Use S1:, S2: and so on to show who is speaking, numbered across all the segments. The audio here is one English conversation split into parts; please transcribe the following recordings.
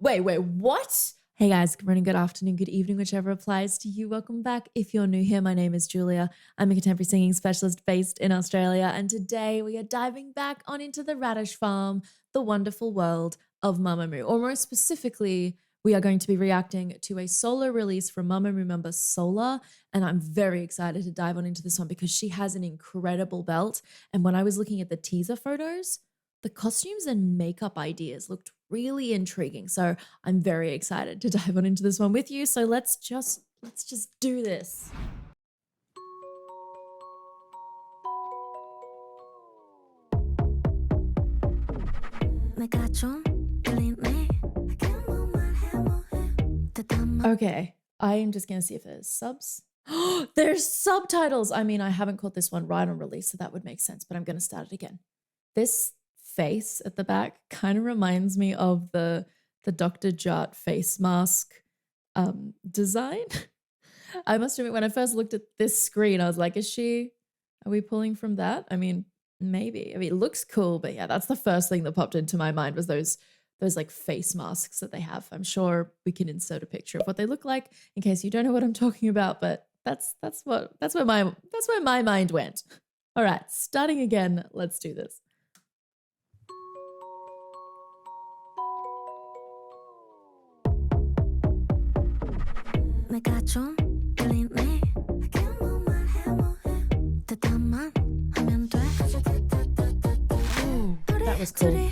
S1: Wait, what? Hey guys, good morning, good afternoon, good evening, whichever applies to you. Welcome back. If you're new here, my name is Julia. I'm a contemporary singing specialist based in Australia, and today we are diving back on into the radish farm, the wonderful world of Mamamoo. Or more specifically, we are going to be reacting to a solo release from Mamamoo member Solar, and I'm very excited to dive on into this one because she has an incredible belt. And when I was looking at the teaser photos, the costumes and makeup ideas looked really intriguing. So I'm very excited to dive on into this one with you. So let's just do this. Okay, I am just gonna see if there's subs. There's subtitles. I mean, I haven't caught this one right on release, so that would make sense, but I'm gonna start it again. This face at the back kind of reminds me of the Dr. Jart face mask design. I must admit, when I first looked at this screen, I was like, are we pulling from that? I mean, maybe. I mean, it looks cool, but yeah, that's the first thing that popped into my mind was those like face masks that they have. I'm sure we can insert a picture of what they look like in case you don't know what I'm talking about, but that's where my mind went. All right, starting again, let's do this. That was cool.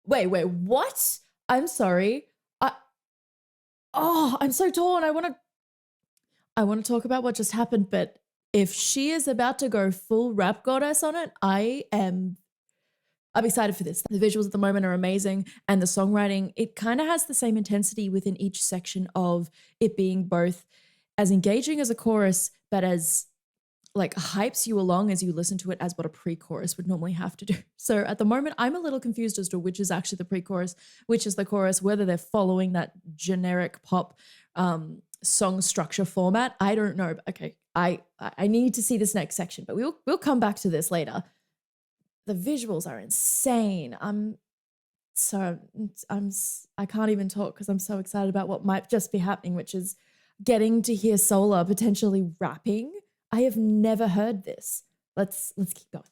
S1: Wait, what? I'm sorry. I'm so torn. I want to talk about what just happened, but if she is about to go full rap goddess on it, I'm excited for this. The visuals at the moment are amazing, and the songwriting, it kind of has the same intensity within each section of it being both as engaging as a chorus, but as like hypes you along as you listen to it as what a pre-chorus would normally have to do. So at the moment, I'm a little confused as to which is actually the pre-chorus, which is the chorus, whether they're following that generic pop song structure format. I don't know. Okay, I need to see this next section, but we'll come back to this later. The visuals are insane. I can't even talk because I'm so excited about what might just be happening, which is getting to hear Solar potentially rapping. I have never heard this. Let's keep going.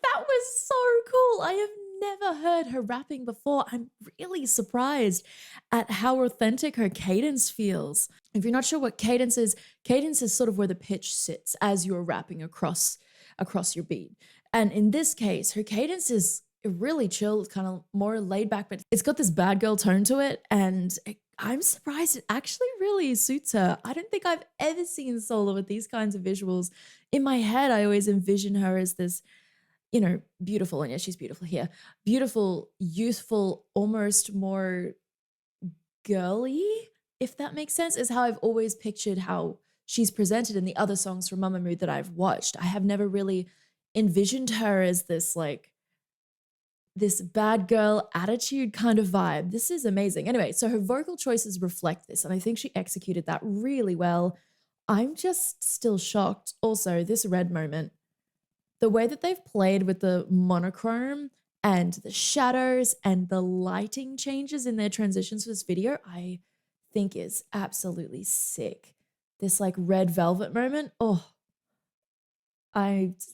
S1: That was so cool. I have never heard her rapping before. I'm really surprised at how authentic her cadence feels. If you're not sure what cadence is sort of where the pitch sits as you're rapping across your beat. And in this case, her cadence is really chill. It's kind of more laid back, but it's got this bad girl tone to it. And I'm surprised it actually really suits her. I don't think I've ever seen Solar with these kinds of visuals. In my head, I always envision her as this, you know, beautiful, and yeah, she's beautiful here. Beautiful, youthful, almost more girly, if that makes sense, is how I've always pictured how she's presented in the other songs from Mamamoo that I've watched. I have never really envisioned her as this like this bad girl attitude kind of vibe. This is amazing. Anyway, so her vocal choices reflect this, and I think she executed that really well. I'm just still shocked. Also, this red moment, the way that they've played with the monochrome and the shadows and the lighting changes in their transitions for this video, I think is absolutely sick. This like red velvet moment,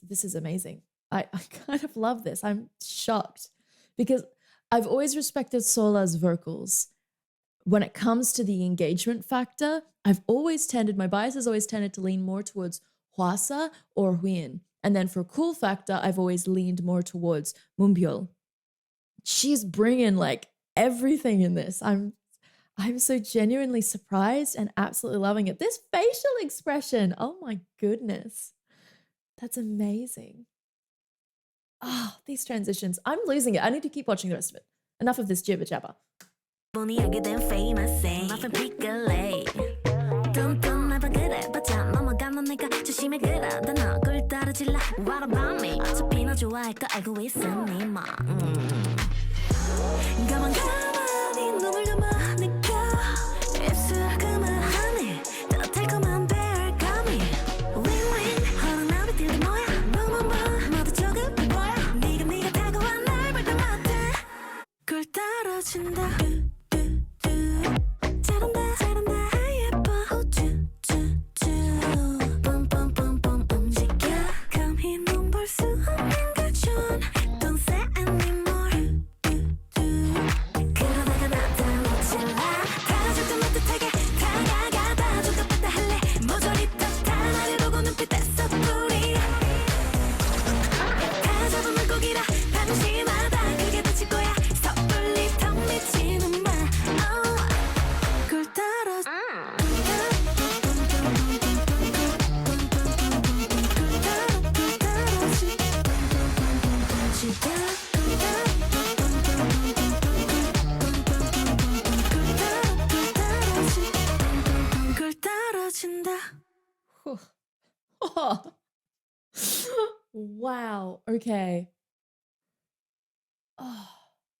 S1: this is amazing. I kind of love this. I'm shocked because I've always respected Sola's vocals. When it comes to the engagement factor, my bias has always tended to lean more towards Hwasa or Huyen. And then for cool factor, I've always leaned more towards Moonbyul. She's bringing like everything in this. I'm so genuinely surprised and absolutely loving it. This facial expression, oh my goodness. That's amazing. Oh, these transitions. I'm losing it. I need to keep watching the rest of it. Enough of this jibber jabber. Wow. Okay. Oh,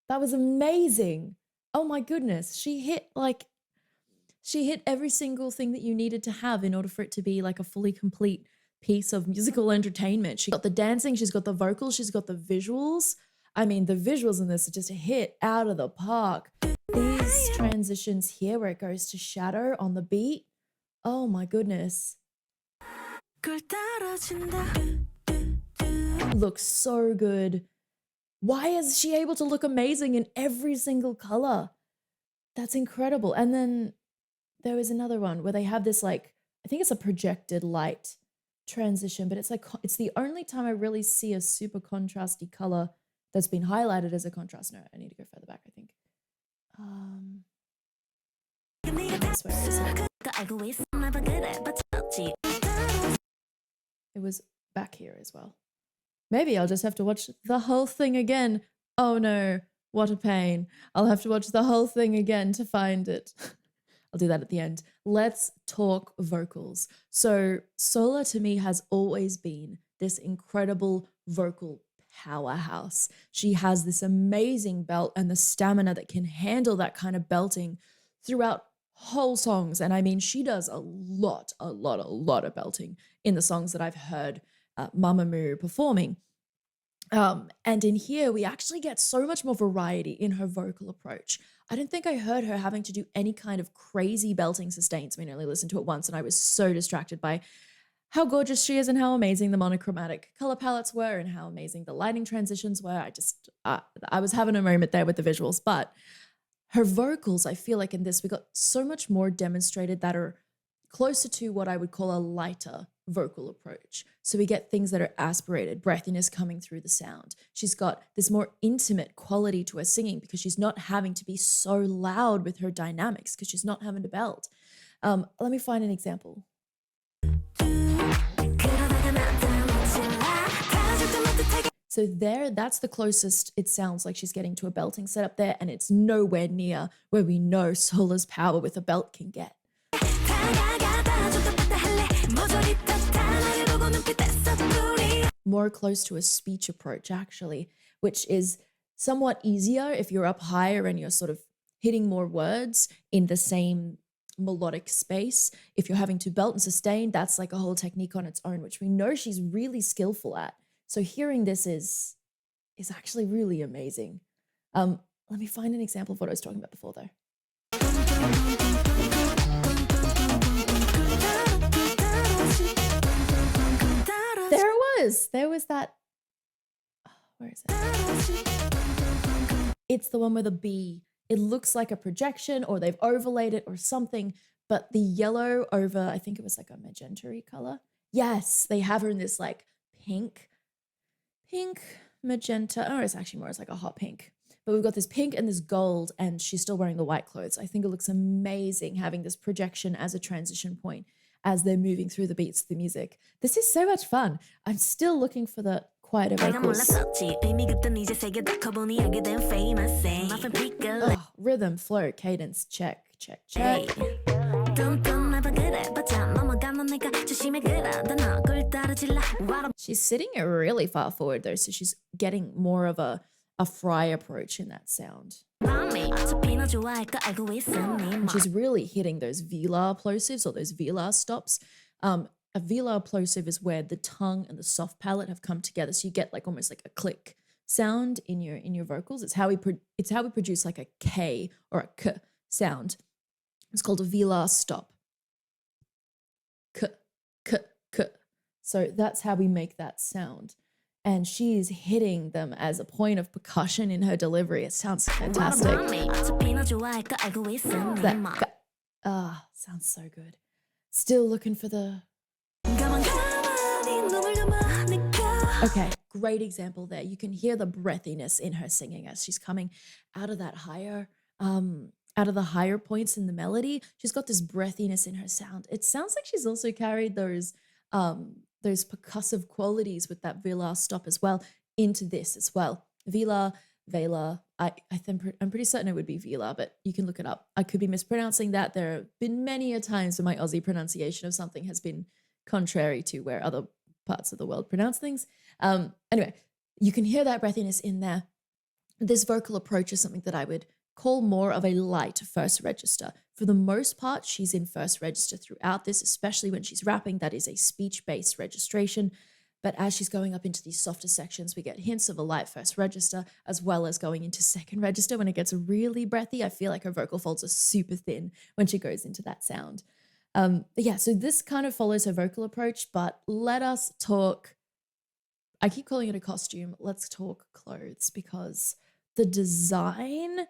S1: that was amazing. Oh my goodness. She hit every single thing that you needed to have in order for it to be like a fully complete piece of musical entertainment. She got the dancing, she's got the vocals, she's got the visuals. I mean, the visuals in this are just a hit out of the park. These transitions here where it goes to shadow on the beat. Oh my goodness. Looks so good. Why is she able to look amazing in every single color? That's incredible. And then there was another one where they have this like, I think it's a projected light transition, but it's like, it's the only time I really see a super contrasty color that's been highlighted as a contrast. No, I need to go further back, I think. This way, it was back here as well. Maybe I'll just have to watch the whole thing again. Oh no, what a pain. I'll have to watch the whole thing again to find it. I'll do that at the end. Let's talk vocals. So Sola to me has always been this incredible vocal powerhouse. She has this amazing belt and the stamina that can handle that kind of belting throughout whole songs. And I mean, she does a lot of belting in the songs that I've heard Mamamoo performing. And in here, we actually get so much more variety in her vocal approach. I don't think I heard her having to do any kind of crazy belting sustains. I mean, I only listened to it once and I was so distracted by how gorgeous she is and how amazing the monochromatic color palettes were and how amazing the lighting transitions were. I was having a moment there with the visuals, but her vocals, I feel like in this, we got so much more demonstrated that are closer to what I would call a lighter vocal approach. So we get things that are aspirated, breathiness coming through the sound. She's got this more intimate quality to her singing because she's not having to be so loud with her dynamics because she's not having to belt. Let me find an example. So there, that's the closest it sounds like she's getting to a belting setup there, and it's nowhere near where we know Sola's power with a belt can get. More close to a speech approach, actually, which is somewhat easier if you're up higher and you're sort of hitting more words in the same melodic space. If you're having to belt and sustain, that's like a whole technique on its own, which we know she's really skillful at. So hearing this is actually really amazing. Let me find an example of what I was talking about before though. There was that, where is it? It's the one with a B. It looks like a projection or they've overlaid it or something, but the yellow over, I think it was like a magenta-y color. Yes, they have her in this like pink, magenta. Oh, it's actually more, it's like a hot pink. But we've got this pink and this gold and she's still wearing the white clothes. I think it looks amazing having this projection as a transition point as they're moving through the beats of the music. This is so much fun. I'm still looking for the quieter vocals. Oh, rhythm, flow, cadence, check. She's sitting it really far forward though, so she's getting more of a fry approach in that sound. And she's really hitting those velar plosives or those velar stops. A velar plosive is where the tongue and the soft palate have come together, so you get like almost like a click sound in your vocals. It's how we produce like a K or a K sound. It's called a velar stop. K, K, K. So that's how we make that sound. And she's hitting them as a point of percussion in her delivery. It sounds fantastic. Sounds so good. Still looking for the... Okay, great example there. You can hear the breathiness in her singing as she's coming out of that higher, out of the higher points in the melody. She's got this breathiness in her sound. It sounds like she's also carried those percussive qualities with that velar stop as well into this as well. Velar, I'm pretty certain it would be velar, but you can look it up. I could be mispronouncing that. There have been many a times when my Aussie pronunciation of something has been contrary to where other parts of the world pronounce things. Anyway, you can hear that breathiness in there. This vocal approach is something that I would call more of a light first register. For the most part, she's in first register throughout this, especially when she's rapping. That is a speech-based registration. But as she's going up into these softer sections, we get hints of a light first register, as well as going into second register when it gets really breathy. I feel like her vocal folds are super thin when she goes into that sound. Yeah, so this kind of follows her vocal approach, but let us talk, I keep calling it a costume, let's talk clothes, because the design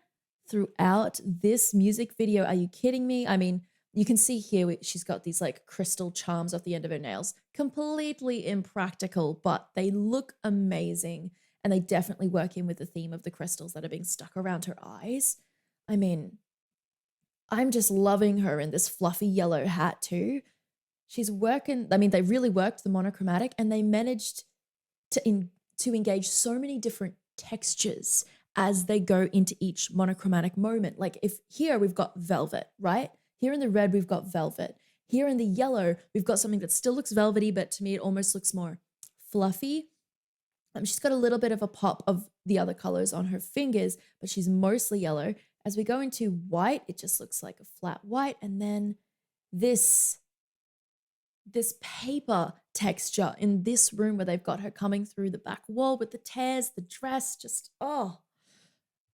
S1: throughout this music video, are you kidding me? I mean, you can see here she's got these like crystal charms off the end of her nails. Completely impractical, but they look amazing. And they definitely work in with the theme of the crystals that are being stuck around her eyes. I mean, I'm just loving her in this fluffy yellow hat too. She's working, I mean, they really worked the monochromatic and they managed to engage so many different textures as they go into each monochromatic moment. Like if here we've got velvet, right? Here in the red, we've got velvet. Here in the yellow, we've got something that still looks velvety, but to me, it almost looks more fluffy. She's got a little bit of a pop of the other colors on her fingers, but she's mostly yellow. As we go into white, it just looks like a flat white. And then this paper texture in this room where they've got her coming through the back wall with the tears, the dress, just, oh,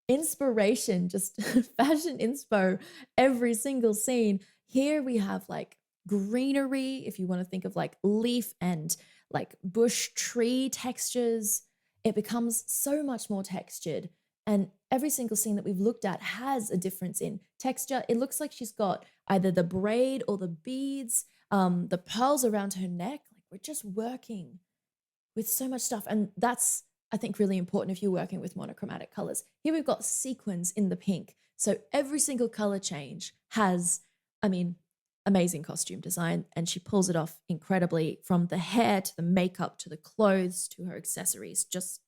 S1: inspiration, just fashion inspo, every single scene. Here we have like greenery, if you want to think of like leaf and like bush tree textures. It becomes so much more textured. And every single scene that we've looked at has a difference in texture. It looks like she's got either the braid or the beads, the pearls around her neck. Like we're just working with so much stuff. And that's, I think, really important if you're working with monochromatic colors. Here we've got sequins in the pink. So every single color change has, I mean, amazing costume design, and she pulls it off incredibly, from the hair to the makeup to the clothes to her accessories. Just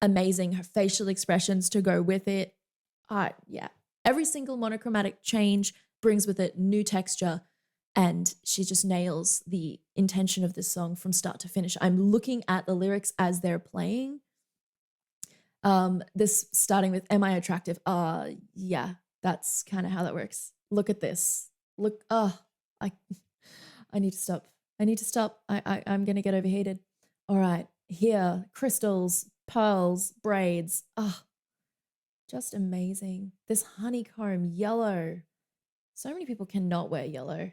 S1: amazing. Her facial expressions to go with it. Yeah, every single monochromatic change brings with it new texture, and she just nails the intention of this song from start to finish. I'm looking at the lyrics as they're playing. This starting with, am I attractive? Yeah, that's kind of how that works. Look at this. Look, I, I need to stop. I need to stop. I'm going to get overheated. All right, here, crystals, pearls, braids. Just amazing. This honeycomb yellow. So many people cannot wear yellow.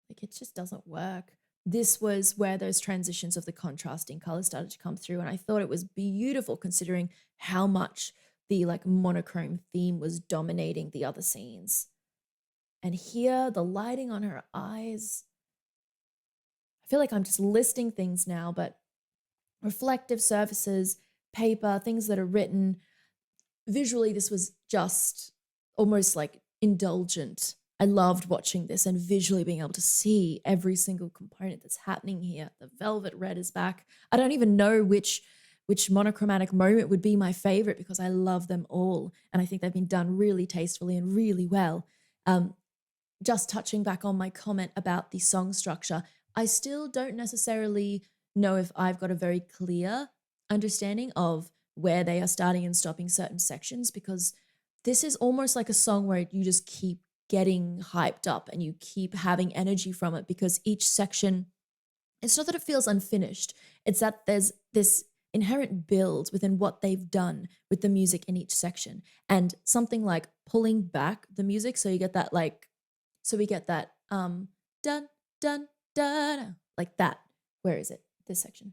S1: Like, it just doesn't work. This was where those transitions of the contrasting colors started to come through. And I thought it was beautiful considering how much the like monochrome theme was dominating the other scenes. And here, the lighting on her eyes. I feel like I'm just listing things now, but reflective surfaces, paper, things that are written. Visually, this was just almost like indulgent. I loved watching this and visually being able to see every single component that's happening here. The velvet red is back. I don't even know which monochromatic moment would be my favorite because I love them all. And I think they've been done really tastefully and really well. Just touching back on my comment about the song structure, I still don't necessarily know if I've got a very clear understanding of where they are starting and stopping certain sections, because this is almost like a song where you just keep getting hyped up and you keep having energy from it, because each section, it's not that it feels unfinished, it's that there's this inherent build within what they've done with the music in each section. And something like pulling back the music, so you get that like, so we get that dun dun dun, like that. Where is it? This section.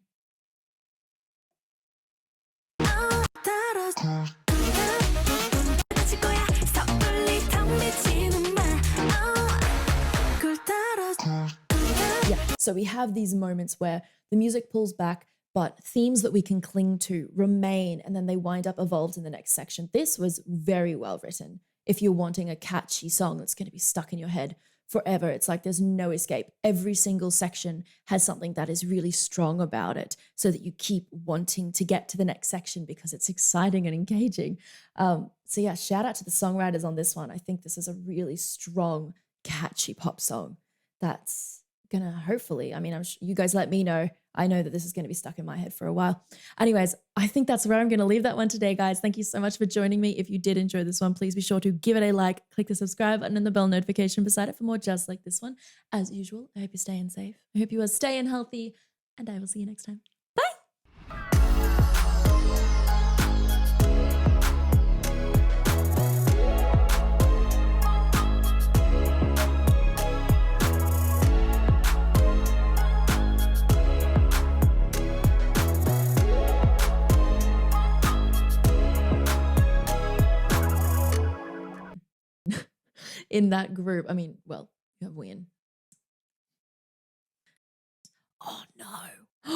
S1: Yeah, so we have these moments where the music pulls back, but themes that we can cling to remain, and then they wind up evolved in the next section. This was very well written. If you're wanting a catchy song that's going to be stuck in your head forever, it's like there's no escape. Every single section has something that is really strong about it, so that you keep wanting to get to the next section because it's exciting and engaging. So yeah, shout out to the songwriters on this one. I think this is a really strong, catchy pop song that's gonna hopefully, I mean, you guys let me know. I know that this is going to be stuck in my head for a while. Anyways, I think that's where I'm going to leave that one today, guys. Thank you so much for joining me. If you did enjoy this one, please be sure to give it a like, click the subscribe button and the bell notification beside it for more just like this one. As usual, I hope you're staying safe. I hope you are staying healthy, and I will see you next time. In that group, I mean, well, you have Win. Oh no.